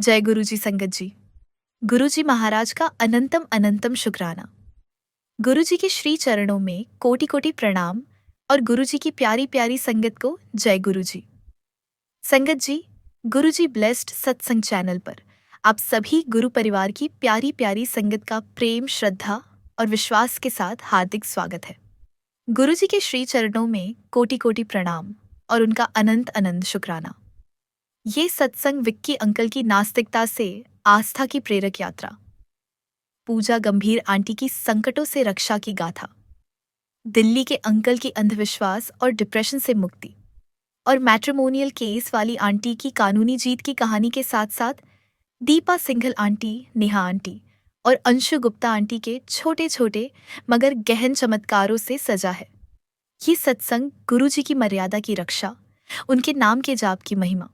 जय गुरुजी संगत जी। गुरुजी महाराज का अनंतम अनंतम शुक्राना। गुरुजी के श्री चरणों में कोटि कोटि प्रणाम और गुरुजी की प्यारी प्यारी संगत को जय गुरुजी। संगत जी, गुरुजी ब्लेस्ड सत्संग चैनल पर आप सभी गुरु परिवार की प्यारी प्यारी संगत का प्रेम, श्रद्धा और विश्वास के साथ हार्दिक स्वागत है। गुरुजी के श्री चरणों में कोटि कोटि प्रणाम और उनका अनंत अनंत शुक्राना। ये सत्संग विक्की अंकल की नास्तिकता से आस्था की प्रेरक यात्रा, पूजा गंभीर आंटी की संकटों से रक्षा की गाथा, दिल्ली के अंकल की अंधविश्वास और डिप्रेशन से मुक्ति और मैट्रिमोनियल केस वाली आंटी की कानूनी जीत की कहानी के साथ साथ दीपा सिंघल आंटी, नेहा आंटी और अंशु गुप्ता आंटी के छोटे छोटे मगर गहन चमत्कारों से सजा है। ये सत्संग गुरुजी की मर्यादा की रक्षा, उनके नाम के जाप की महिमा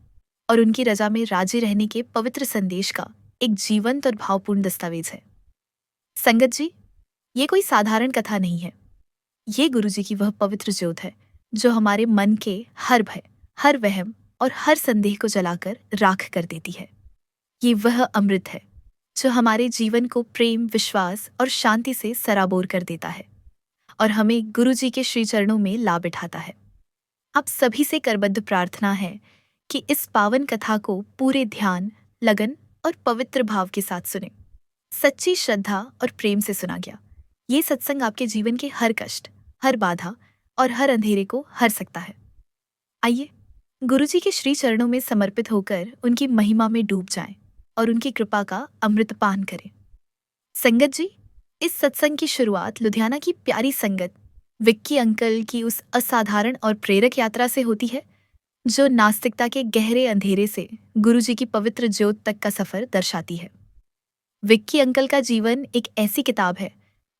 और उनकी रजा में राजी रहने के पवित्र संदेश का एक जीवंत और भावपूर्ण दस्तावेज है। संगत जी, ये कोई साधारण कथा नहीं है। ये गुरुजी की वह पवित्र ज्योत है जो हमारे मन के हर भय, हर वहम और हर संदेह को जलाकर राख कर देती है। ये वह अमृत है जो हमारे जीवन को प्रेम, विश्वास और शांति से सराबोर कर देता है और हमें गुरुजी के श्री चरणों में ला बिठाता है। आप सभी से करबद्ध प्रार्थना है कि इस पावन कथा को पूरे ध्यान, लगन और पवित्र भाव के साथ सुने। सच्ची श्रद्धा और प्रेम से सुना गया ये सत्संग आपके जीवन के हर कष्ट, हर बाधा और हर अंधेरे को हर सकता है। आइए गुरुजी के श्री चरणों में समर्पित होकर उनकी महिमा में डूब जाएं और उनकी कृपा का अमृतपान करें। संगत जी, इस सत्संग की शुरुआत लुधियाना की प्यारी संगत विक्की अंकल की उस असाधारण और प्रेरक यात्रा से होती है जो नास्तिकता के गहरे अंधेरे से गुरुजी की पवित्र ज्योत तक का सफर दर्शाती है। विक्की अंकल का जीवन एक ऐसी किताब है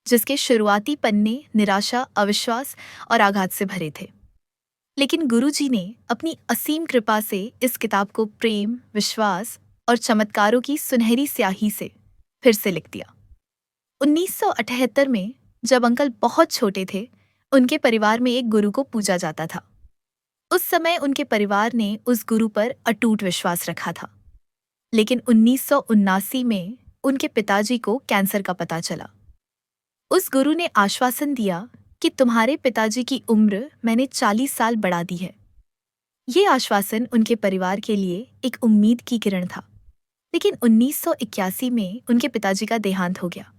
जिसके शुरुआती पन्ने निराशा, अविश्वास और आघात से भरे थे, लेकिन गुरुजी ने अपनी असीम कृपा से इस किताब को प्रेम, विश्वास और चमत्कारों की सुनहरी स्याही से फिर से लिख दिया। 1978 में जब अंकल बहुत छोटे थे, उनके परिवार में एक गुरु को पूजा जाता था। उस समय उनके परिवार ने उस गुरु पर अटूट विश्वास रखा था, लेकिन 1979 में उनके पिताजी को कैंसर का पता चला। उस गुरु ने आश्वासन दिया कि तुम्हारे पिताजी की उम्र मैंने 40 साल बढ़ा दी है। ये आश्वासन उनके परिवार के लिए एक उम्मीद की किरण था, लेकिन 1981 में उनके पिताजी का देहांत हो गया।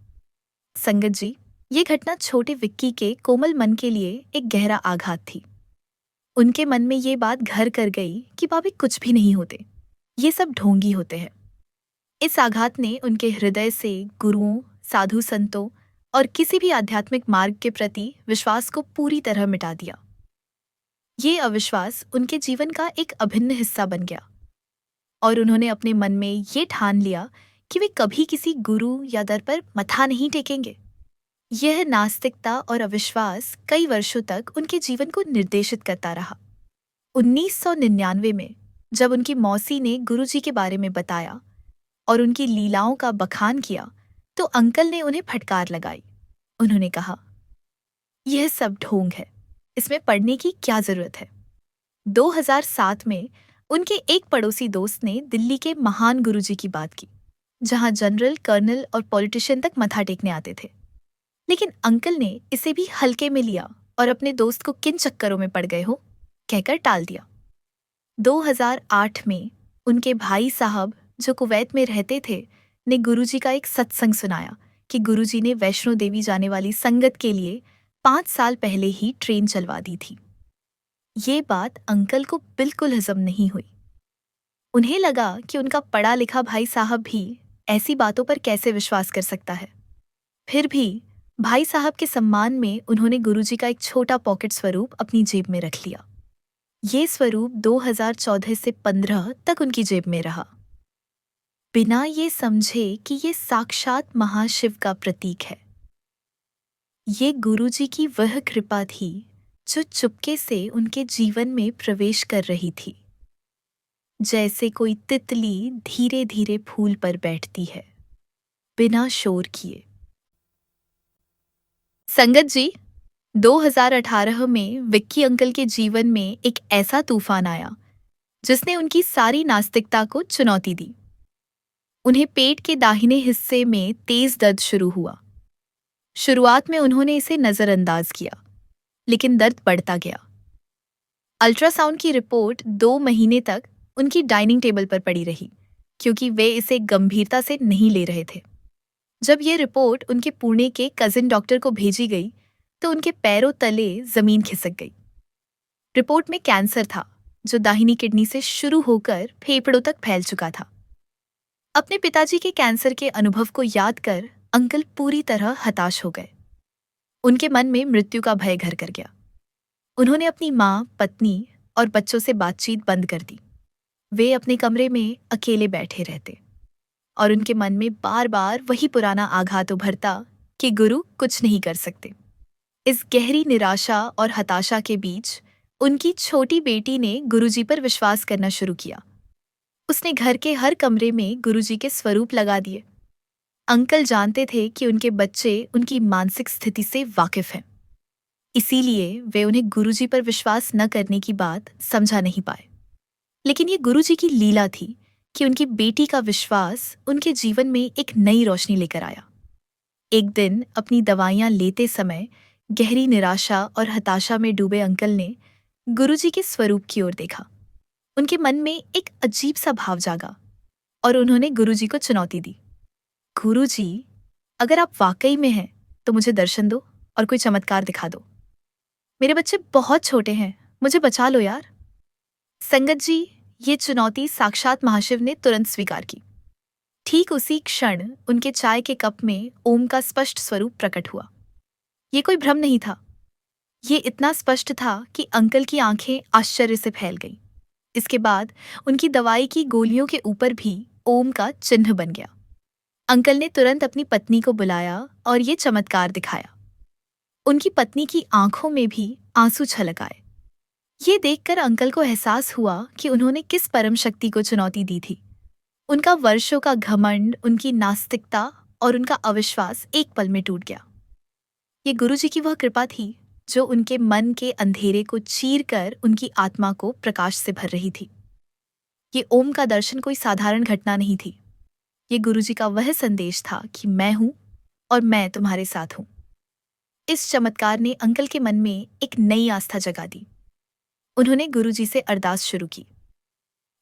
संगत जी, ये घटना छोटे विक्की के कोमल मन के लिए एक गहरा आघात थी। उनके मन में ये बात घर कर गई कि भाभी कुछ भी नहीं होते, ये सब ढोंगी होते हैं। इस आघात ने उनके हृदय से गुरुओं, साधु संतों और किसी भी आध्यात्मिक मार्ग के प्रति विश्वास को पूरी तरह मिटा दिया। ये अविश्वास उनके जीवन का एक अभिन्न हिस्सा बन गया और उन्होंने अपने मन में ये ठान लिया कि वे कभी किसी गुरु या दर पर मथा नहीं टेकेंगे। यह नास्तिकता और अविश्वास कई वर्षों तक उनके जीवन को निर्देशित करता रहा। 1999 में जब उनकी मौसी ने गुरुजी के बारे में बताया और उनकी लीलाओं का बखान किया, तो अंकल ने उन्हें फटकार लगाई। उन्होंने कहा, यह सब ढोंग है, इसमें पढ़ने की क्या जरूरत है। 2007 में उनके एक पड़ोसी दोस्त ने दिल्ली के महान गुरुजी की बात की, जहां जनरल, कर्नल और पॉलिटिशियन तक मथा टेकने आते थे। लेकिन अंकल ने इसे भी हल्के में लिया और अपने दोस्त को किन चक्करों में पड़ गए हो कहकर टाल दिया। 2008 में उनके भाई साहब जो कुवैत में रहते थे ने गुरुजी का एक सत्संग सुनाया कि गुरुजी ने वैष्णो देवी जाने वाली संगत के लिए 5 साल पहले ही ट्रेन चलवा दी थी। ये बात अंकल को बिल्कुल हजम नहीं हुई। उन्हें लगा कि उनका पढ़ा लिखा भाई साहब भी ऐसी बातों पर कैसे विश्वास कर सकता है। फिर भी भाई साहब के सम्मान में उन्होंने गुरुजी का एक छोटा पॉकेट स्वरूप अपनी जेब में रख लिया। ये स्वरूप 2014 से 15 तक उनकी जेब में रहा, बिना ये समझे कि ये साक्षात महाशिव का प्रतीक है। ये गुरुजी की वह कृपा थी जो चुपके से उनके जीवन में प्रवेश कर रही थी, जैसे कोई तितली धीरे धीरे फूल पर बैठती है, बिना शोर किए। संगत जी, 2018 में विक्की अंकल के जीवन में एक ऐसा तूफान आया जिसने उनकी सारी नास्तिकता को चुनौती दी। उन्हें पेट के दाहिने हिस्से में तेज दर्द शुरू हुआ। शुरुआत में उन्होंने इसे नज़रअंदाज किया, लेकिन दर्द बढ़ता गया। अल्ट्रासाउंड की रिपोर्ट 2 महीने तक उनकी डाइनिंग टेबल पर पड़ी रही, क्योंकि वे इसे गंभीरता से नहीं ले रहे थे। जब ये रिपोर्ट उनके पुणे के कजिन डॉक्टर को भेजी गई, तो उनके पैरों तले जमीन खिसक गई। रिपोर्ट में कैंसर था, जो दाहिनी किडनी से शुरू होकर फेफड़ों तक फैल चुका था। अपने पिताजी के कैंसर के अनुभव को याद कर अंकल पूरी तरह हताश हो गए। उनके मन में मृत्यु का भय घर कर गया। उन्होंने अपनी माँ, पत्नी और बच्चों से बातचीत बंद कर दी। वे अपने कमरे में अकेले बैठे रहते और उनके मन में बार बार वही पुराना आघात उभरता कि गुरु कुछ नहीं कर सकते। इस गहरी निराशा और हताशा के बीच उनकी छोटी बेटी ने गुरुजी पर विश्वास करना शुरू किया। उसने घर के हर कमरे में गुरुजी के स्वरूप लगा दिए। अंकल जानते थे कि उनके बच्चे उनकी मानसिक स्थिति से वाकिफ हैं, इसीलिए वे उन्हें गुरुजी पर विश्वास न करने की बात समझा नहीं पाए। लेकिन ये गुरुजी की लीला थी कि उनकी बेटी का विश्वास उनके जीवन में एक नई रोशनी लेकर आया। एक दिन अपनी दवाइयां लेते समय गहरी निराशा और हताशा में डूबे अंकल ने गुरुजी के स्वरूप की ओर देखा। उनके मन में एक अजीब सा भाव जागा और उन्होंने गुरुजी को चुनौती दी। गुरुजी, अगर आप वाकई में हैं तो मुझे दर्शन दो और कोई चमत्कार दिखा दो। मेरे बच्चे बहुत छोटे हैं, मुझे बचा लो यार। संगत जी, ये चुनौती साक्षात महाशिव ने तुरंत स्वीकार की। ठीक उसी क्षण उनके चाय के कप में ओम का स्पष्ट स्वरूप प्रकट हुआ। ये कोई भ्रम नहीं था, ये इतना स्पष्ट था कि अंकल की आंखें आश्चर्य से फैल गईं। इसके बाद उनकी दवाई की गोलियों के ऊपर भी ओम का चिन्ह बन गया। अंकल ने तुरंत अपनी पत्नी को बुलाया और ये चमत्कार दिखाया। उनकी पत्नी की आंखों में भी आंसू छलक आए। ये देखकर अंकल को एहसास हुआ कि उन्होंने किस परम शक्ति को चुनौती दी थी। उनका वर्षों का घमंड, उनकी नास्तिकता और उनका अविश्वास एक पल में टूट गया। ये गुरुजी की वह कृपा थी जो उनके मन के अंधेरे को चीरकर उनकी आत्मा को प्रकाश से भर रही थी। ये ओम का दर्शन कोई साधारण घटना नहीं थी। ये गुरुजी का वह संदेश था कि मैं हूं और मैं तुम्हारे साथ हूं। इस चमत्कार ने अंकल के मन में एक नई आस्था जगा दी। उन्होंने गुरुजी से अरदास शुरू की।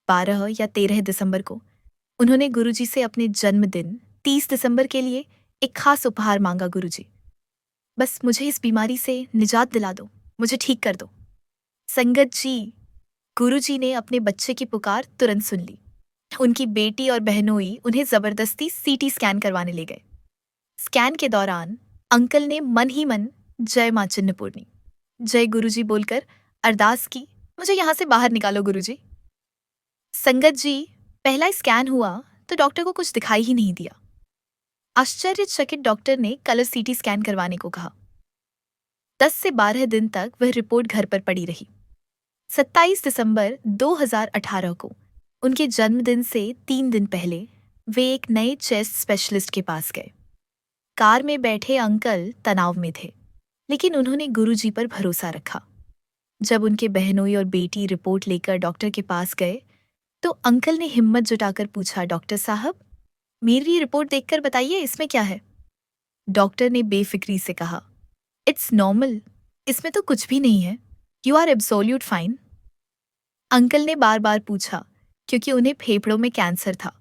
12 या 13 दिसंबर को उन्होंने गुरुजी से अपने जन्मदिन 30 दिसंबर के लिए एक खास उपहार मांगा। गुरुजी, बस मुझे इस बीमारी से निजात दिला दो, मुझे ठीक कर दो। संगत जी, गुरुजी ने अपने बच्चे की पुकार तुरंत सुन ली। उनकी बेटी और बहनोई उन्हें जबरदस्ती सीटी स्कैन करवाने ले गए। स्कैन के दौरान अंकल ने मन ही मन जय मां चिन्नपूर्णी, जय गुरुजी बोलकर अरदास की, मुझे यहां से बाहर निकालो गुरुजी। संगत जी, पहला स्कैन हुआ तो डॉक्टर को कुछ दिखाई ही नहीं दिया। आश्चर्यचकित डॉक्टर ने कलर सीटी स्कैन करवाने को कहा। 10 से 12 दिन तक वह रिपोर्ट घर पर पड़ी रही। 27 दिसंबर 2018 को उनके जन्मदिन से 3 दिन पहले वे एक नए चेस्ट स्पेशलिस्ट के पास गए। कार में बैठे अंकल तनाव में थे, लेकिन उन्होंने गुरुजी पर भरोसा रखा। जब उनके बहनोई और बेटी रिपोर्ट लेकर डॉक्टर के पास गए तो अंकल ने हिम्मत जुटाकर पूछा, डॉक्टर साहब, मेरी रिपोर्ट देखकर बताइए इसमें क्या है। डॉक्टर ने बेफिक्री से कहा, इट्स नॉर्मल, इसमें तो कुछ भी नहीं है, you are absolute fine. Uncle ने बार बार पूछा, क्योंकि उन्हें फेफड़ों में कैंसर था।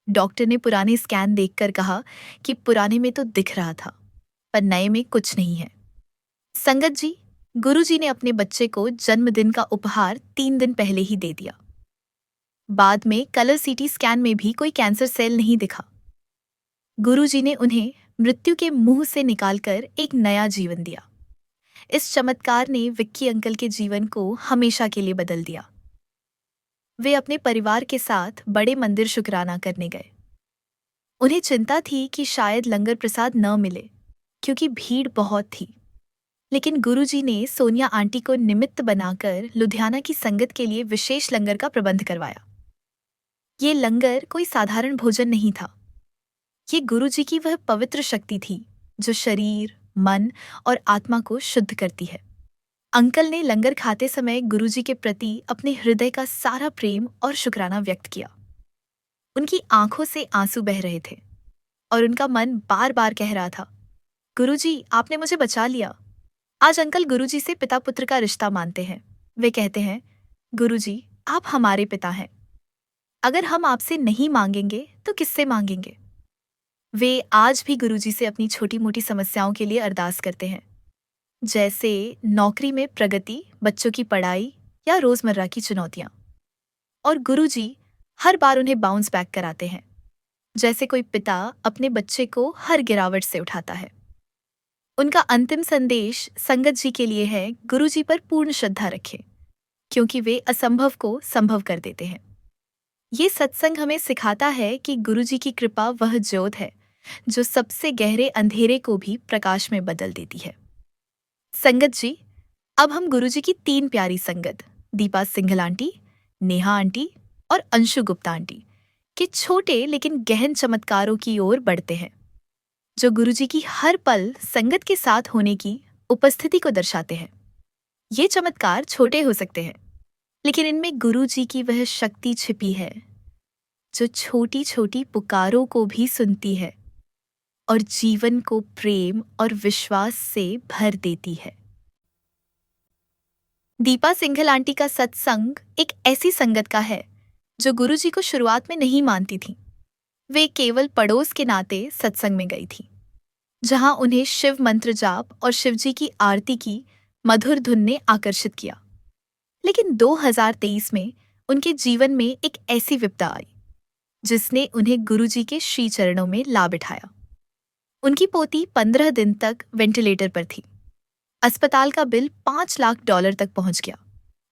डॉक्टर ने पुराने स्कैन देखकर कहा कि पुराने में तो दिख रहा था, पर नए में कुछ नहीं है। संगत जी, गुरुजी ने अपने बच्चे को जन्मदिन का उपहार 3 दिन पहले ही दे दिया। बाद में कलर सीटी स्कैन में भी कोई कैंसर सेल नहीं दिखा। गुरुजी ने उन्हें मृत्यु के मुंह से निकालकर एक नया जीवन दिया। इस चमत्कार ने विक्की अंकल के जीवन को हमेशा के लिए बदल दिया। वे अपने परिवार के साथ बड़े मंदिर शुक्राना करने गए। उन्हें चिंता थी कि शायद लंगर प्रसाद न मिले, क्योंकि भीड़ बहुत थी। लेकिन गुरुजी ने सोनिया आंटी को निमित्त बनाकर लुधियाना की संगत के लिए विशेष लंगर का प्रबंध करवाया। ये लंगर कोई साधारण भोजन नहीं था। ये गुरुजी की वह पवित्र शक्ति थी जो शरीर, मन और आत्मा को शुद्ध करती है। अंकल ने लंगर खाते समय गुरुजी के प्रति अपने हृदय का सारा प्रेम और शुक्राना व्यक्त किया। उनकी आंखों से आंसू बह रहे थे और उनका मन बार बार कह रहा था, गुरुजी, आपने मुझे बचा लिया। आज अंकल गुरुजी से पिता पुत्र का रिश्ता मानते हैं। वे कहते हैं, गुरुजी, आप हमारे पिता हैं। अगर हम आपसे नहीं मांगेंगे तो किससे मांगेंगे? वे आज भी गुरुजी से अपनी छोटी मोटी समस्याओं के लिए अरदास करते हैं, जैसे नौकरी में प्रगति, बच्चों की पढ़ाई या रोजमर्रा की चुनौतियां। और गुरुजी हर बार उन्हें बाउंस बैक कराते हैं, जैसे कोई पिता अपने बच्चे को हर गिरावट से उठाता है। उनका अंतिम संदेश संगत जी के लिए है, गुरुजी पर पूर्ण श्रद्धा रखें, क्योंकि वे असंभव को संभव कर देते हैं। ये सत्संग हमें सिखाता है कि गुरुजी की कृपा वह ज्योत है जो सबसे गहरे अंधेरे को भी प्रकाश में बदल देती है। संगत जी, अब हम गुरुजी की 3 प्यारी संगत, दीपा सिंघल आंटी, नेहा आंटी और अंशु गुप्ता आंटी के छोटे लेकिन गहन चमत्कारों की ओर बढ़ते हैं, जो गुरुजी की हर पल संगत के साथ होने की उपस्थिति को दर्शाते हैं। ये चमत्कार छोटे हो सकते हैं, लेकिन इनमें गुरुजी की वह शक्ति छिपी है जो छोटी छोटी पुकारों को भी सुनती है और जीवन को प्रेम और विश्वास से भर देती है। दीपा सिंघल आंटी का सत्संग एक ऐसी संगत का है जो गुरुजी को शुरुआत में नहीं मानती थी। वे केवल पड़ोस के नाते सत्संग में गई थी, जहां उन्हें शिव मंत्र जाप और शिवजी की आरती की मधुर धुन ने आकर्षित किया। लेकिन 2023 में उनके जीवन में एक ऐसी विपदा आई जिसने उन्हें गुरुजी के श्री चरणों में ला बिठाया। उनकी पोती 15 दिन तक वेंटिलेटर पर थी। अस्पताल का बिल $5 लाख तक पहुंच गया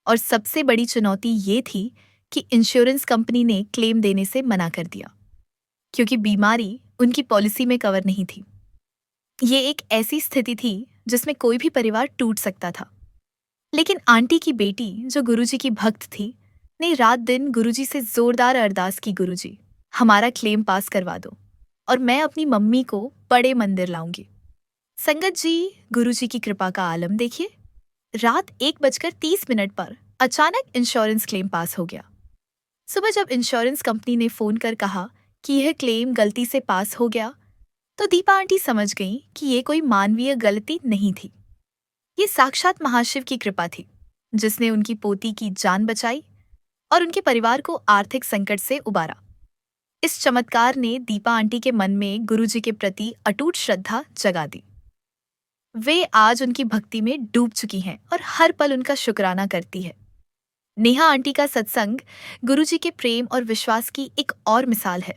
और सबसे बड़ी चुनौती ये थी कि इंश्योरेंस कंपनी ने क्लेम देने से मना कर दिया, क्योंकि बीमारी उनकी पॉलिसी में कवर नहीं थी। ये एक ऐसी स्थिति थी जिसमें कोई भी परिवार टूट सकता था। लेकिन आंटी की बेटी, जो गुरुजी की भक्त थी, ने रात दिन गुरुजी से जोरदार अरदास की, गुरुजी, हमारा क्लेम पास करवा दो और मैं अपनी मम्मी को बड़े मंदिर लाऊंगी। संगत जी, गुरुजी की कृपा का आलम देखिए। रात 1:30 पर अचानक इंश्योरेंस क्लेम पास हो गया। सुबह जब इंश्योरेंस कंपनी ने फोन कर कहा कि यह क्लेम गलती से पास हो गया, तो दीपा आंटी समझ गईं कि ये कोई मानवीय गलती नहीं थी। ये साक्षात महाशिव की कृपा थी, जिसने उनकी पोती की जान बचाई और उनके परिवार को आर्थिक संकट से उबारा। इस चमत्कार ने दीपा आंटी के मन में गुरुजी के प्रति अटूट श्रद्धा जगा दी। वे आज उनकी भक्ति में डूब चुकी हैं और हर पल उनका शुक्राना करती है। नेहा आंटी का सत्संग गुरुजी के प्रेम और विश्वास की एक और मिसाल है।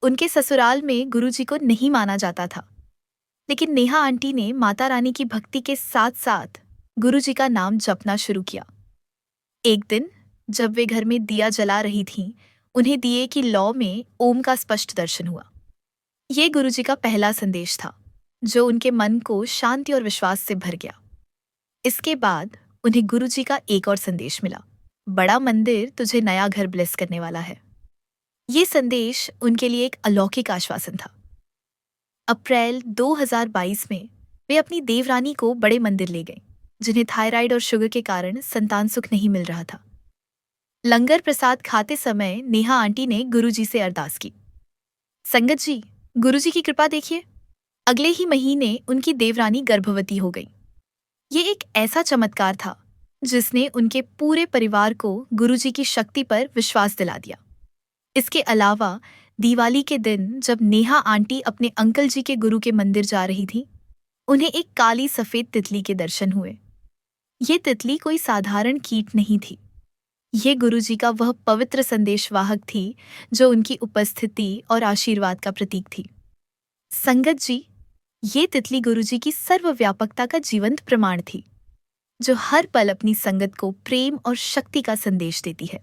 उनके ससुराल में गुरुजी को नहीं माना जाता था, लेकिन नेहा आंटी ने माता रानी की भक्ति के साथ साथ गुरुजी का नाम जपना शुरू किया। एक दिन जब वे घर में दिया जला रही थीं, उन्हें दिए की लौ में ओम का स्पष्ट दर्शन हुआ। ये गुरुजी का पहला संदेश था, जो उनके मन को शांति और विश्वास से भर गया। इसके बाद उन्हें गुरुजी का एक और संदेश मिला, बड़ा मंदिर तुझे नया घर ब्लेस करने वाला है। ये संदेश उनके लिए एक अलौकिक आश्वासन था। अप्रैल 2022 में वे अपनी देवरानी को बड़े मंदिर ले गए, जिन्हें थायराइड और शुगर के कारण संतान सुख नहीं मिल रहा था। लंगर प्रसाद खाते समय नेहा आंटी ने गुरुजी से अरदास की, संगत जी, गुरुजी की कृपा देखिए। अगले ही महीने उनकी देवरानी गर्भवती हो गई। ये एक ऐसा चमत्कार था जिसने उनके पूरे परिवार को गुरुजी की शक्ति पर विश्वास दिला दिया। इसके अलावा दिवाली के दिन जब नेहा आंटी अपने अंकल जी के गुरु के मंदिर जा रही थी, उन्हें एक काली सफेद तितली के दर्शन हुए। ये तितली कोई साधारण कीट नहीं थी। ये गुरुजी का वह पवित्र संदेशवाहक थी जो उनकी उपस्थिति और आशीर्वाद का प्रतीक थी। संगत जी, ये तितली गुरुजी की सर्वव्यापकता का जीवंत प्रमाण थी, जो हर पल अपनी संगत को प्रेम और शक्ति का संदेश देती है।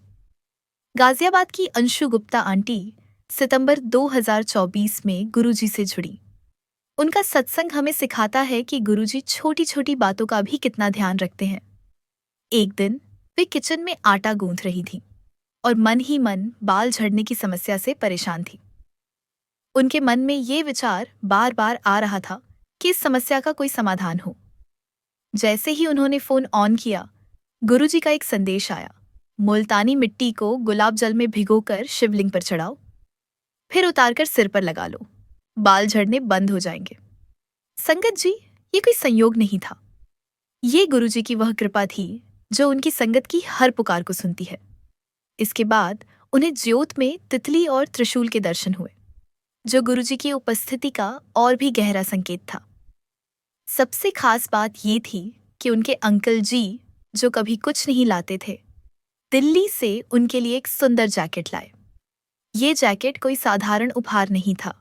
गाजियाबाद की अंशु गुप्ता आंटी सितंबर 2024 में गुरुजी से जुड़ी। उनका सत्संग हमें सिखाता है कि गुरुजी छोटी छोटी बातों का भी कितना ध्यान रखते हैं। एक दिन वे किचन में आटा गूंथ रही थीं और मन ही मन बाल झड़ने की समस्या से परेशान थी। उनके मन में ये विचार बार बार आ रहा था कि इस समस्या का कोई समाधान हो। जैसे ही उन्होंने फोन ऑन किया, गुरुजी का एक संदेश आया, मुल्तानी मिट्टी को गुलाब जल में भिगोकर शिवलिंग पर चढ़ाओ फिर उतारकर सिर पर लगा लो, बाल झड़ने बंद हो जाएंगे। संगत जी, ये कोई संयोग नहीं था। ये गुरुजी की वह कृपा थी जो उनकी संगत की हर पुकार को सुनती है। इसके बाद उन्हें ज्योत में तितली और त्रिशूल के दर्शन हुए, जो गुरुजी की उपस्थिति का और भी गहरा संकेत था। सबसे खास बात ये थी कि उनके अंकल जी, जो कभी कुछ नहीं लाते थे, दिल्ली से उनके लिए एक सुंदर जैकेट लाए। ये जैकेट कोई साधारण उपहार नहीं था।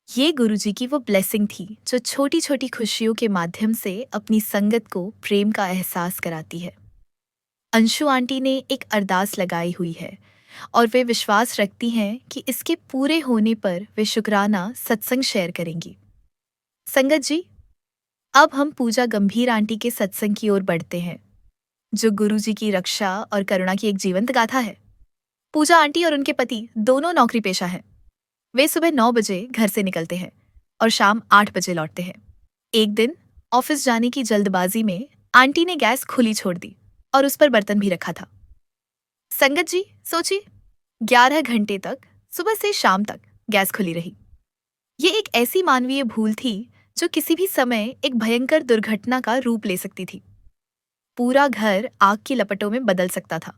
ये गुरुजी की वो ब्लेसिंग थी जो छोटी छोटी खुशियों के माध्यम से अपनी संगत को प्रेम का एहसास कराती है। अंशु आंटी ने एक अरदास लगाई हुई है और वे विश्वास रखती हैं कि इसके पूरे होने पर वे शुक्राना सत्संग शेयर करेंगी। संगत जी, अब हम पूजा गंभीर आंटी के सत्संग की ओर बढ़ते हैं, जो गुरुजी की रक्षा और करुणा की एक जीवंत गाथा है। पूजा आंटी और उनके पति दोनों नौकरी पेशा हैं। वे सुबह 9 बजे घर से निकलते हैं और शाम 8 बजे लौटते हैं। एक दिन ऑफिस जाने की जल्दबाजी में आंटी ने गैस खुली छोड़ दी और उस पर बर्तन भी रखा था। संगत जी सोचिए, 11 घंटे तक, सुबह से शाम तक गैस खुली रही। ये एक ऐसी मानवीय भूल थी जो किसी भी समय एक भयंकर दुर्घटना का रूप ले सकती थी। पूरा घर आग की लपटों में बदल सकता था।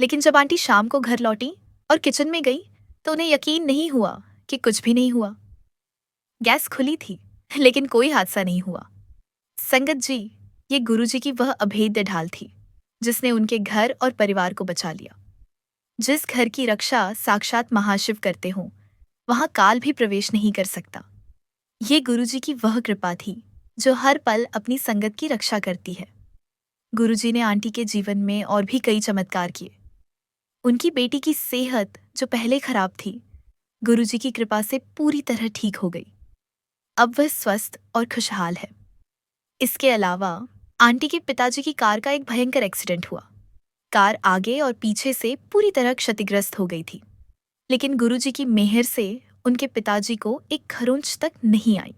लेकिन जब आंटी शाम को घर लौटी और किचन में गई तो उन्हें यकीन नहीं हुआ कि कुछ भी नहीं हुआ। गैस खुली थी लेकिन कोई हादसा नहीं हुआ। संगत जी, ये गुरुजी की वह अभेद्य ढाल थी जिसने उनके घर और परिवार को बचा लिया। जिस घर की रक्षा साक्षात महाशिव करते हों, वहां काल भी प्रवेश नहीं कर सकता। ये गुरुजी की वह कृपा थी जो हर पल अपनी संगत की रक्षा करती है। गुरुजी ने आंटी के जीवन में और भी कई चमत्कार किए। उनकी बेटी की सेहत जो पहले खराब थी, गुरुजी की कृपा से पूरी तरह ठीक हो गई। अब वह स्वस्थ और खुशहाल है। इसके अलावा आंटी के पिताजी की कार का एक भयंकर एक्सीडेंट हुआ। कार आगे और पीछे से पूरी तरह क्षतिग्रस्त हो गई थी, लेकिन गुरुजी की मेहर से उनके पिताजी को एक खरोंच तक नहीं आई।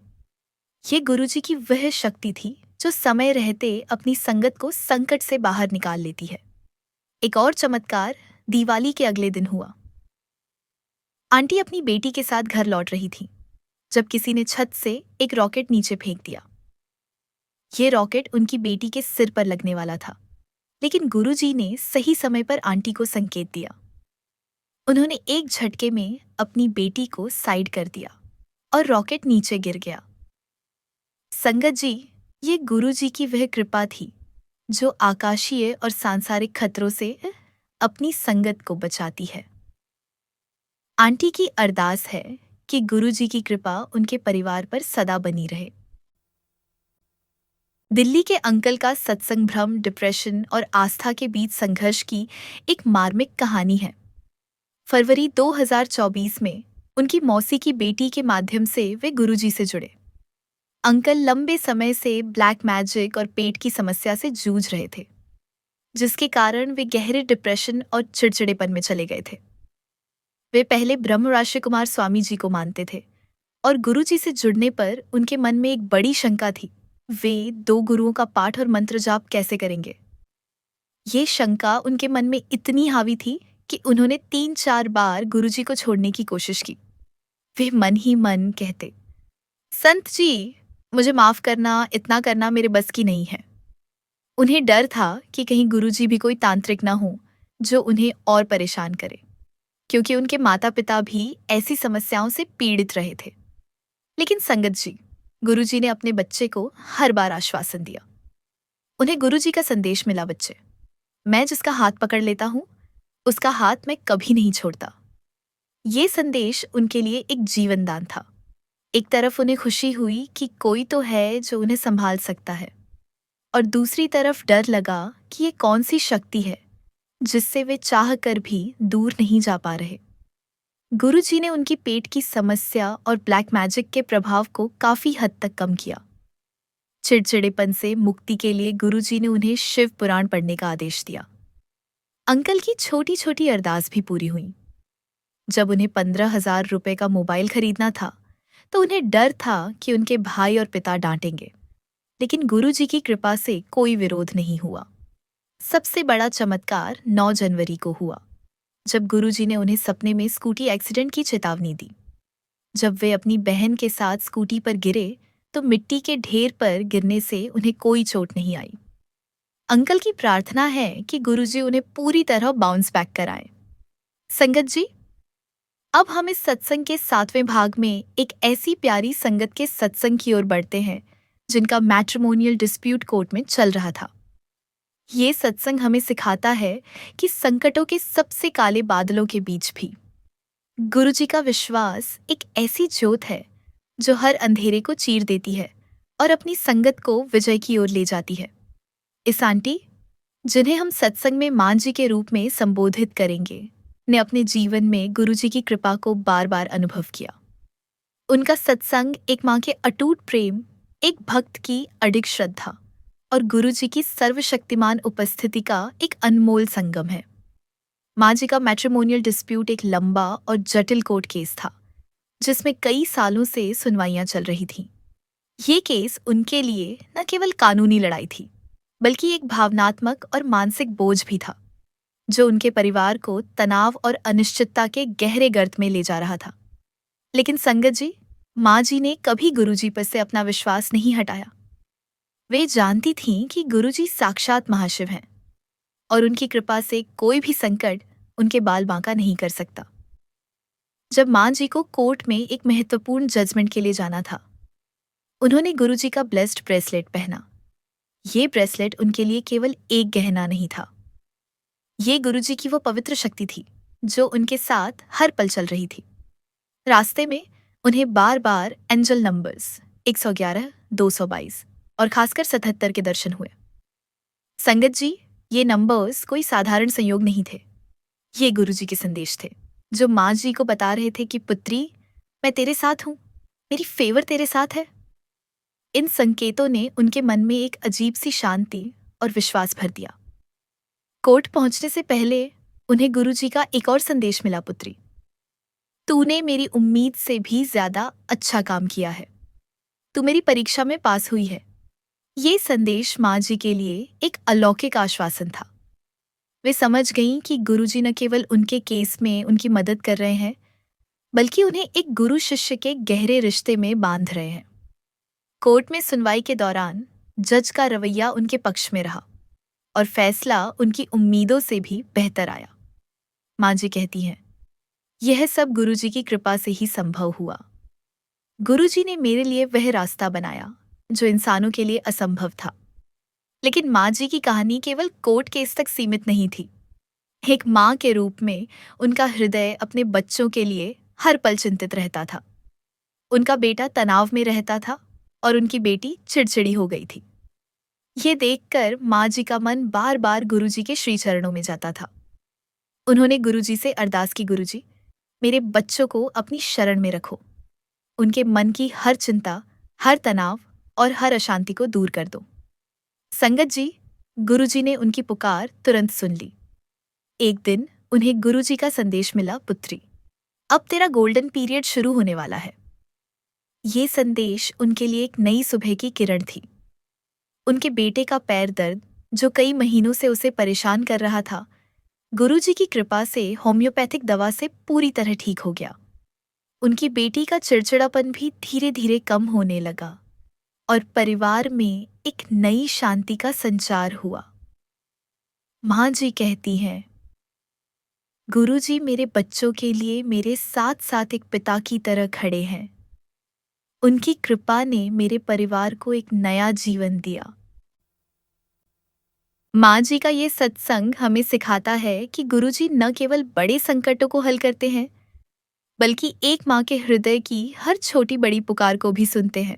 ये गुरुजी की वह शक्ति थी जो समय रहते अपनी संगत को संकट से बाहर निकाल लेती है। एक और चमत्कार दिवाली के अगले दिन हुआ। आंटी अपनी बेटी के साथ घर लौट रही थी जब किसी ने छत से एक रॉकेट नीचे फेंक दिया। ये रॉकेट उनकी बेटी के सिर पर लगने वाला था, लेकिन गुरुजी ने सही समय पर आंटी को संकेत दिया। उन्होंने एक झटके में अपनी बेटी को साइड कर दिया और रॉकेट नीचे गिर गया। संगत जी, ये गुरुजी की वह कृपा थी जो आकाशीय और सांसारिक खतरों से अपनी संगत को बचाती है। आंटी की अरदास है कि गुरुजी की कृपा उनके परिवार पर सदा बनी रहे। दिल्ली के अंकल का सत्संग भ्रम, डिप्रेशन और आस्था के बीच संघर्ष की एक मार्मिक कहानी है। फरवरी 2024 में उनकी मौसी की बेटी के माध्यम से वे गुरुजी से जुड़े। अंकल लंबे समय से ब्लैक मैजिक और पेट की समस्या से जूझ रहे थे, जिसके कारण वे गहरे डिप्रेशन और चिड़चिड़ेपन में चले गए थे। वे पहले ब्रह्मराशि कुमार स्वामी जी को मानते थे और गुरुजी से जुड़ने पर उनके मन में एक बड़ी शंका थी, वे 2 गुरुओं का पाठ और मंत्र जाप कैसे करेंगे। ये शंका उनके मन में इतनी हावी थी कि उन्होंने 3-4 बार गुरुजी को छोड़ने की कोशिश की। वे मन ही मन कहते, संत जी, मुझे माफ करना, इतना करना मेरे बस की नहीं है। उन्हें डर था कि कहीं गुरुजी भी कोई तांत्रिक ना हो जो उन्हें और परेशान करे, क्योंकि उनके माता पिता भी ऐसी समस्याओं से पीड़ित रहे थे। लेकिन संगत जी, गुरुजी ने अपने बच्चे को हर बार आश्वासन दिया। उन्हें गुरुजी का संदेश मिला, बच्चे, मैं जिसका हाथ पकड़ लेता हूं उसका हाथ मैं कभी नहीं छोड़ता। ये संदेश उनके लिए एक जीवन दान था। एक तरफ उन्हें खुशी हुई कि कोई तो है जो उन्हें संभाल सकता है, और दूसरी तरफ डर लगा कि ये कौन सी शक्ति है जिससे वे चाह कर भी दूर नहीं जा पा रहे। गुरुजी ने उनकी पेट की समस्या और ब्लैक मैजिक के प्रभाव को काफी हद तक कम किया। चिड़चिड़ेपन से मुक्ति के लिए गुरुजी ने उन्हें शिव पुराण पढ़ने का आदेश दिया। अंकल की छोटी छोटी अरदास भी पूरी हुई। जब उन्हें 15,000 रुपए का मोबाइल खरीदना था तो उन्हें डर था कि उनके भाई और पिता डांटेंगे, लेकिन गुरुजी की कृपा से कोई विरोध नहीं हुआ। सबसे बड़ा चमत्कार 9 जनवरी को हुआ। जब गुरुजी ने उन्हें सपने में स्कूटी एक्सीडेंट की चेतावनी दी। जब वे अपनी बहन के साथ स्कूटी पर गिरे तो मिट्टी के ढेर पर गिरने से उन्हें कोई चोट नहीं आई। अंकल की प्रार्थना है कि गुरुजी उन्हें पूरी तरह बाउंस बैक कराएं। संगत जी, अब हम इस सत्संग के 7वें भाग में एक ऐसी प्यारी संगत के सत्संग की ओर बढ़ते हैं जिनका मैट्रिमोनियल डिस्प्यूट कोर्ट में चल रहा था। ये सत्संग हमें सिखाता है कि संकटों के सबसे काले बादलों के बीच भी गुरुजी का विश्वास एक ऐसी ज्योत है जो हर अंधेरे को चीर देती है और अपनी संगत को विजय की ओर ले जाती है। इस आंटी, जिन्हें हम सत्संग में मां जी के रूप में संबोधित करेंगे, ने अपने जीवन में गुरुजी की कृपा को बार बार अनुभव किया। उनका सत्संग एक मां के अटूट प्रेम, एक भक्त की अडिग श्रद्धा और गुरुजी की सर्वशक्तिमान उपस्थिति का एक अनमोल संगम है। मां जी का मैट्रिमोनियल डिस्प्यूट एक लंबा और जटिल कोर्ट केस था जिसमें कई सालों से सुनवाइयां चल रही थीं। ये केस उनके लिए न केवल कानूनी लड़ाई थी बल्कि एक भावनात्मक और मानसिक बोझ भी था जो उनके परिवार को तनाव और अनिश्चितता के गहरे गर्त में ले जा रहा था। लेकिन संगत जी, मां जी ने कभी गुरुजी पर से अपना विश्वास नहीं हटाया। वे जानती थीं कि गुरुजी साक्षात महाशिव हैं और उनकी कृपा से कोई भी संकट उनके बाल बांका नहीं कर सकता। जब मां जी को कोर्ट में एक महत्वपूर्ण जजमेंट के लिए जाना था, उन्होंने गुरुजी का ब्लेस्ड ब्रेसलेट पहना। ये ब्रेसलेट उनके लिए केवल एक गहना नहीं था, ये गुरुजी की वो पवित्र शक्ति थी जो उनके साथ हर पल चल रही थी। रास्ते में उन्हें बार बार एंजल नंबर्स 111, 222 और खासकर 77 के दर्शन हुए। संगत जी, ये नंबर्स कोई साधारण संयोग नहीं थे। ये गुरुजी के संदेश थे जो मां जी को बता रहे थे कि पुत्री, मैं तेरे साथ हूं, मेरी फेवर तेरे साथ है। इन संकेतों ने उनके मन में एक अजीब सी शांति और विश्वास भर दिया। कोर्ट पहुंचने से पहले उन्हें गुरुजी का एक और संदेश मिला, पुत्री, तूने मेरी उम्मीद से भी ज्यादा अच्छा काम किया है, तू मेरी परीक्षा में पास हुई है। ये संदेश मां जी के लिए एक अलौकिक आश्वासन था। वे समझ गईं कि गुरुजी न केवल उनके केस में उनकी मदद कर रहे हैं बल्कि उन्हें एक गुरु शिष्य के गहरे रिश्ते में बांध रहे हैं। कोर्ट में सुनवाई के दौरान जज का रवैया उनके पक्ष में रहा और फैसला उनकी उम्मीदों से भी बेहतर आया। मां जी कहती हैं, यह सब गुरुजी की कृपा से ही संभव हुआ। गुरुजी ने मेरे लिए वह रास्ता बनाया जो इंसानों के लिए असंभव था। लेकिन मां जी की कहानी केवल कोर्ट केस तक सीमित नहीं थी। एक मां के रूप में उनका हृदय अपने बच्चों के लिए हर पल चिंतित रहता था। उनका बेटा तनाव में रहता था और उनकी बेटी चिड़चिड़ी हो गई थी। ये देखकर मां जी का मन बार बार गुरुजी के श्री चरणों में जाता था। उन्होंने गुरुजी से अरदास की, गुरुजी, मेरे बच्चों को अपनी शरण में रखो, उनके मन की हर चिंता, हर तनाव और हर अशांति को दूर कर दो। संगत जी, गुरुजी ने उनकी पुकार तुरंत सुन ली। एक दिन उन्हें गुरुजी का संदेश मिला, पुत्री, अब तेरा गोल्डन पीरियड शुरू होने वाला है। ये संदेश उनके लिए एक नई सुबह की किरण थी। उनके बेटे का पैर दर्द जो कई महीनों से उसे परेशान कर रहा था, गुरुजी की कृपा से होम्योपैथिक दवा से पूरी तरह ठीक हो गया। उनकी बेटी का चिड़चिड़ापन भी धीरे धीरे कम होने लगा और परिवार में एक नई शांति का संचार हुआ। मां जी कहती हैं, गुरुजी मेरे बच्चों के लिए मेरे साथ साथ एक पिता की तरह खड़े हैं। उनकी कृपा ने मेरे परिवार को एक नया जीवन दिया। मां जी का ये सत्संग हमें सिखाता है कि गुरुजी न केवल बड़े संकटों को हल करते हैं बल्कि एक मां के हृदय की हर छोटी बड़ी पुकार को भी सुनते हैं।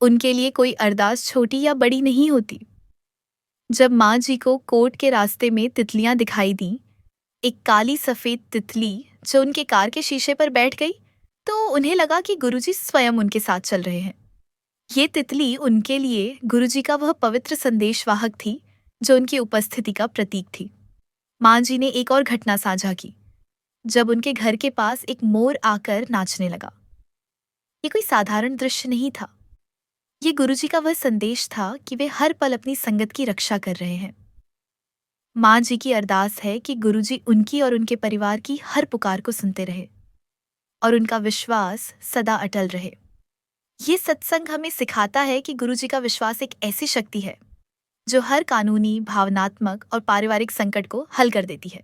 उनके लिए कोई अरदास छोटी या बड़ी नहीं होती। जब मां जी को कोर्ट के रास्ते में तितलियां दिखाई दी, एक काली सफेद तितली जो उनके कार के शीशे पर बैठ गई, तो उन्हें लगा कि गुरुजी स्वयं उनके साथ चल रहे हैं। ये तितली उनके लिए गुरुजी का वह पवित्र संदेशवाहक थी जो उनकी उपस्थिति का प्रतीक थी। मां जी ने एक और घटना साझा की जब उनके घर के पास एक मोर आकर नाचने लगा। ये कोई साधारण दृश्य नहीं था, ये गुरुजी का वह संदेश था कि वे हर पल अपनी संगत की रक्षा कर रहे हैं। माँ जी की अरदास है कि गुरुजी उनकी और उनके परिवार की हर पुकार को सुनते रहे और उनका विश्वास सदा अटल रहे। ये सत्संग हमें सिखाता है कि गुरुजी का विश्वास एक ऐसी शक्ति है जो हर कानूनी, भावनात्मक और पारिवारिक संकट को हल कर देती है।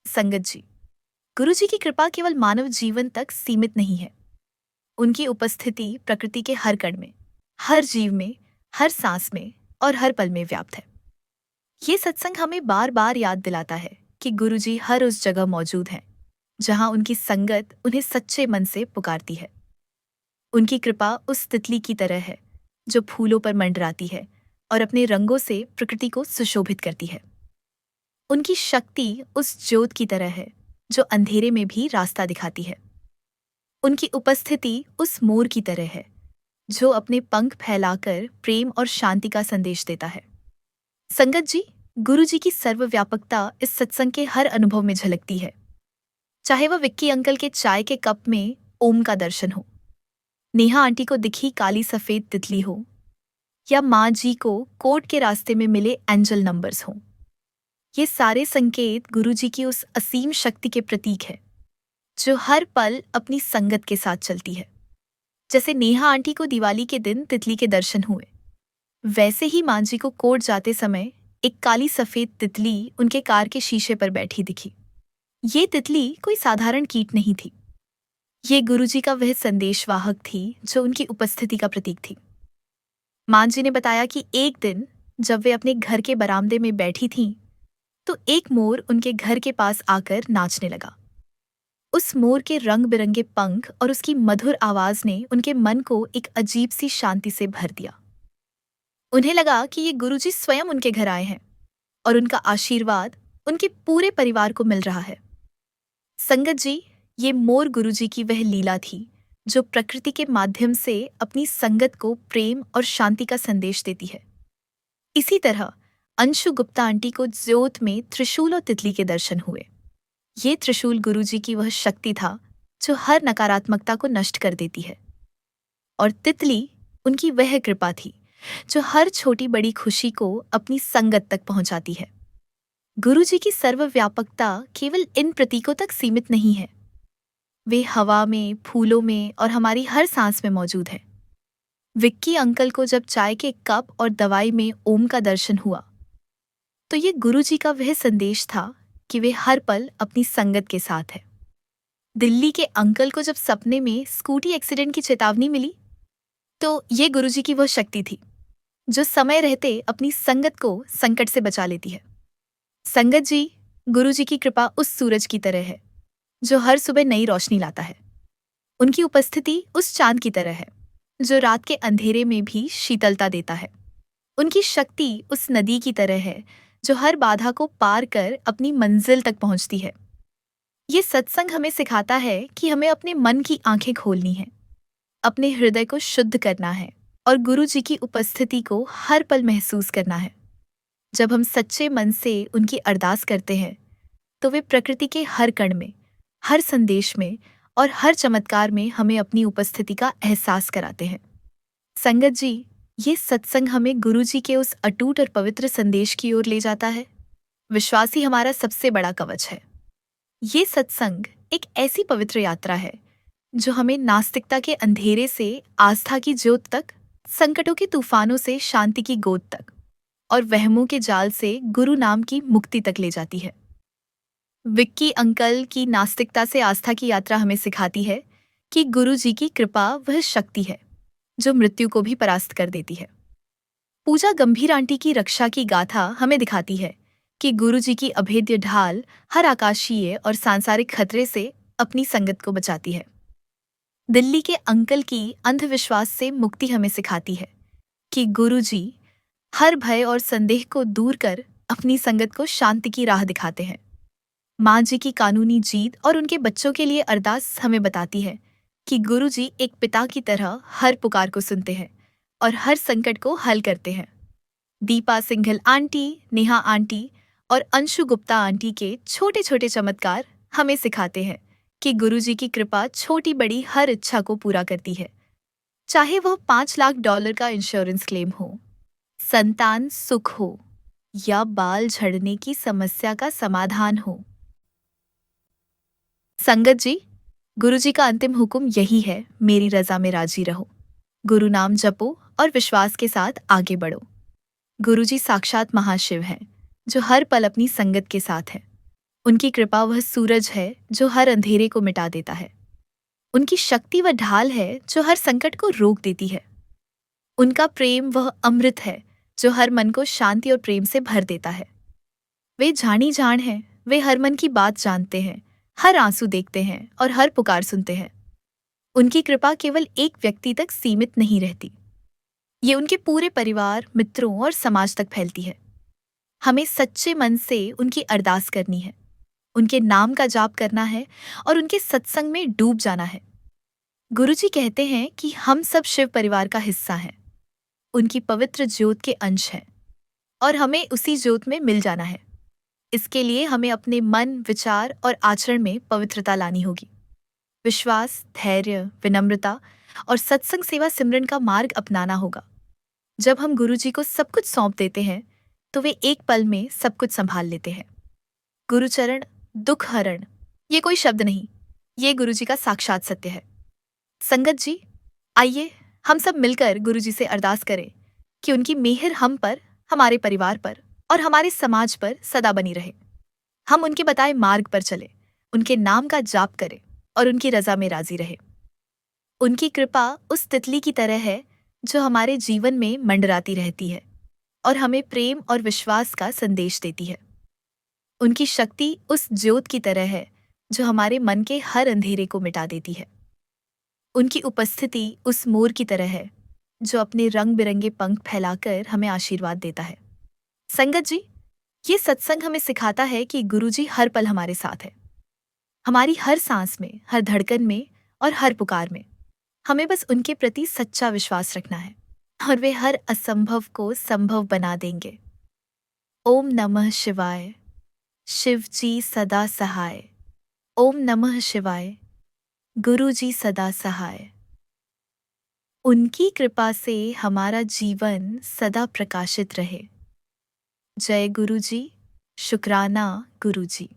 संगत जी, गुरुजी की कृपा केवल मानव जीवन तक सीमित नहीं है। उनकी उपस्थिति प्रकृति के हर कण में, हर जीव में, हर सांस में और हर पल में व्याप्त है। ये सत्संग हमें बार बार याद दिलाता है कि गुरुजी हर उस जगह मौजूद हैं जहां उनकी संगत उन्हें सच्चे मन से पुकारती है। उनकी कृपा उस तितली की तरह है जो फूलों पर मंडराती है और अपने रंगों से प्रकृति को सुशोभित करती है। उनकी शक्ति उस ज्योत की तरह है जो अंधेरे में भी रास्ता दिखाती है। उनकी उपस्थिति उस मोर की तरह है जो अपने पंख फैलाकर प्रेम और शांति का संदेश देता है। संगत जी, गुरु जी की सर्वव्यापकता इस सत्संग के हर अनुभव में झलकती है। चाहे वह विक्की अंकल के चाय के कप में ओम का दर्शन हो, नेहा आंटी को दिखी काली सफेद तितली हो, या माँ जी को कोर्ट के रास्ते में मिले एंजल नंबर्स हों, ये सारे संकेत गुरु जी की उस असीम शक्ति के प्रतीक है जो हर पल अपनी संगत के साथ चलती है। जैसे नेहा आंटी को दिवाली के दिन तितली के दर्शन हुए, वैसे ही माँ जी को कोर्ट जाते समय एक काली सफेद तितली उनके कार के शीशे पर बैठी दिखी। ये तितली कोई साधारण कीट नहीं थी। ये गुरुजी का वह संदेशवाहक थी जो उनकी उपस्थिति का प्रतीक थी। माँ जी ने बताया कि एक दिन जब वे अपने घर के बरामदे में बैठी थीं, तो एक मोर उनके घर के पास आकर नाचने लगा। उस मोर के रंग बिरंगे पंख और उसकी मधुर आवाज ने उनके मन को एक अजीब सी शांति से भर दिया। उन्हें लगा कि ये गुरुजी स्वयं उनके घर आए हैं और उनका आशीर्वाद उनके पूरे परिवार को मिल रहा है। संगत जी, ये मोर गुरुजी की वह लीला थी जो प्रकृति के माध्यम से अपनी संगत को प्रेम और शांति का संदेश देती है। इसी तरह अंशु गुप्ता आंटी को ज्योत में त्रिशूल और तितली के दर्शन हुए। ये त्रिशूल गुरुजी की वह शक्ति था जो हर नकारात्मकता को नष्ट कर देती है, और तितली उनकी वह कृपा थी जो हर छोटी बड़ी खुशी को अपनी संगत तक पहुंचाती है। गुरुजी की सर्वव्यापकता केवल इन प्रतीकों तक सीमित नहीं है। वे हवा में, फूलों में और हमारी हर सांस में मौजूद है। विक्की अंकल को जब चाय के कप और दवाई में ओम का दर्शन हुआ, तो ये गुरुजी का वह संदेश था कि वे हर पल अपनी संगत के साथ है। दिल्ली के अंकल को जब सपने में स्कूटी एक्सीडेंट की चेतावनी मिली, तो ये गुरुजी की वह शक्ति थी जो समय रहते अपनी संगत को संकट से बचा लेती है। संगत जी, गुरुजी की कृपा उस सूरज की तरह है जो हर सुबह नई रोशनी लाता है। उनकी उपस्थिति उस चांद की तरह है जो रात के अंधेरे में भी शीतलता देता है। उनकी शक्ति उस नदी की तरह है जो हर बाधा को पार कर अपनी मंजिल तक पहुंचती है। ये सत्संग हमें सिखाता है कि हमें अपने मन की आंखें खोलनी है, अपने हृदय को शुद्ध करना है और गुरु जी की उपस्थिति को हर पल महसूस करना है। जब हम सच्चे मन से उनकी अरदास करते हैं, तो वे प्रकृति के हर कण में, हर संदेश में और हर चमत्कार में हमें अपनी उपस्थिति का एहसास कराते हैं। संगत जी, ये सत्संग हमें गुरु जी के उस अटूट और पवित्र संदेश की ओर ले जाता है। विश्वास ही हमारा सबसे बड़ा कवच है। ये सत्संग एक ऐसी पवित्र यात्रा है जो हमें नास्तिकता के अंधेरे से आस्था की ज्योत तक, संकटों के तूफानों से शांति की गोद तक और वहमों के जाल से गुरु नाम की मुक्ति तक ले जाती है। विक्की अंकल की नास्तिकता से आस्था की यात्रा हमें सिखाती है कि गुरु जी की कृपा वह शक्ति है जो मृत्यु को भी परास्त कर देती है। पूजा गंभीर आंटी की रक्षा की गाथा हमें दिखाती है कि गुरु जी की अभेद्य ढाल हर आकाशीय और सांसारिक खतरे से अपनी संगत को बचाती है। दिल्ली के अंकल की अंधविश्वास से मुक्ति हमें सिखाती है कि गुरु जी हर भय और संदेह को दूर कर अपनी संगत को शांति की राह दिखाते हैं। माँ जी की कानूनी जीत और उनके बच्चों के लिए अरदास हमें बताती है कि गुरु जी एक पिता की तरह हर पुकार को सुनते हैं और हर संकट को हल करते हैं। दीपा सिंघल आंटी, नेहा आंटी और अंशु गुप्ता आंटी के छोटे छोटे चमत्कार हमें सिखाते हैं कि गुरु जी की कृपा छोटी बड़ी हर इच्छा को पूरा करती है। चाहे वह $5 लाख का इंश्योरेंस क्लेम हो, संतान सुख हो, या बाल झड़ने की समस्या का समाधान हो। संगत जी, गुरुजी का अंतिम हुक्म यही है, मेरी रजा में राजी रहो। गुरु नाम जपो और विश्वास के साथ आगे बढ़ो। गुरुजी साक्षात महाशिव हैं, जो हर पल अपनी संगत के साथ है। उनकी कृपा वह सूरज है जो हर अंधेरे को मिटा देता है। उनकी शक्ति वह ढाल है जो हर संकट को रोक देती है। उनका प्रेम वह अमृत है जो हर मन को शांति और प्रेम से भर देता है। वे जानी जान हैं, वे हर मन की बात जानते हैं, हर आंसू देखते हैं और हर पुकार सुनते हैं। उनकी कृपा केवल एक व्यक्ति तक सीमित नहीं रहती, ये उनके पूरे परिवार, मित्रों और समाज तक फैलती है। हमें सच्चे मन से उनकी अरदास करनी है, उनके नाम का जाप करना है और उनके सत्संग में डूब जाना है। गुरुजी कहते हैं कि हम सब शिव परिवार का हिस्सा हैं, उनकी पवित्र ज्योत के अंश हैं और हमें उसी ज्योत में मिल जाना है। इसके लिए हमें अपने मन, विचार और आचरण में पवित्रता लानी होगी। विश्वास, धैर्य, विनम्रता और सत्संग सेवा सिमरन का मार्ग अपनाना होगा। जब हम गुरुजी को सब कुछ सौंप देते हैं तो वे एक पल में सब कुछ संभाल लेते हैं। गुरुचरण, दुख हरण, ये कोई शब्द नहीं, ये गुरुजी का साक्षात सत्य है। संगत जी, आइए हम सब मिलकर गुरुजी से अरदास करें कि उनकी मेहर हम पर, हमारे परिवार पर और हमारे समाज पर सदा बनी रहे। हम उनके बताए मार्ग पर चले, उनके नाम का जाप करें और उनकी रजा में राजी रहे। उनकी कृपा उस तितली की तरह है जो हमारे जीवन में मंडराती रहती है और हमें प्रेम और विश्वास का संदेश देती है। उनकी शक्ति उस ज्योत की तरह है जो हमारे मन के हर अंधेरे को मिटा देती है। उनकी उपस्थिति उस मोर की तरह है जो अपने रंग बिरंगे पंख फैलाकर हमें आशीर्वाद देता है। संगत जी, ये सत्संग हमें सिखाता है कि गुरुजी हर पल हमारे साथ है, हमारी हर सांस में, हर धड़कन में और हर पुकार में। हमें बस उनके प्रति सच्चा विश्वास रखना है और वे हर असंभव को संभव बना देंगे। ओम नमः शिवाय। शिव जी सदा सहाय। ओम नमः शिवाय। गुरु जी सदा सहाय। उनकी कृपा से हमारा जीवन सदा प्रकाशित रहे। जय गुरु जी। शुक्राना गुरु जी।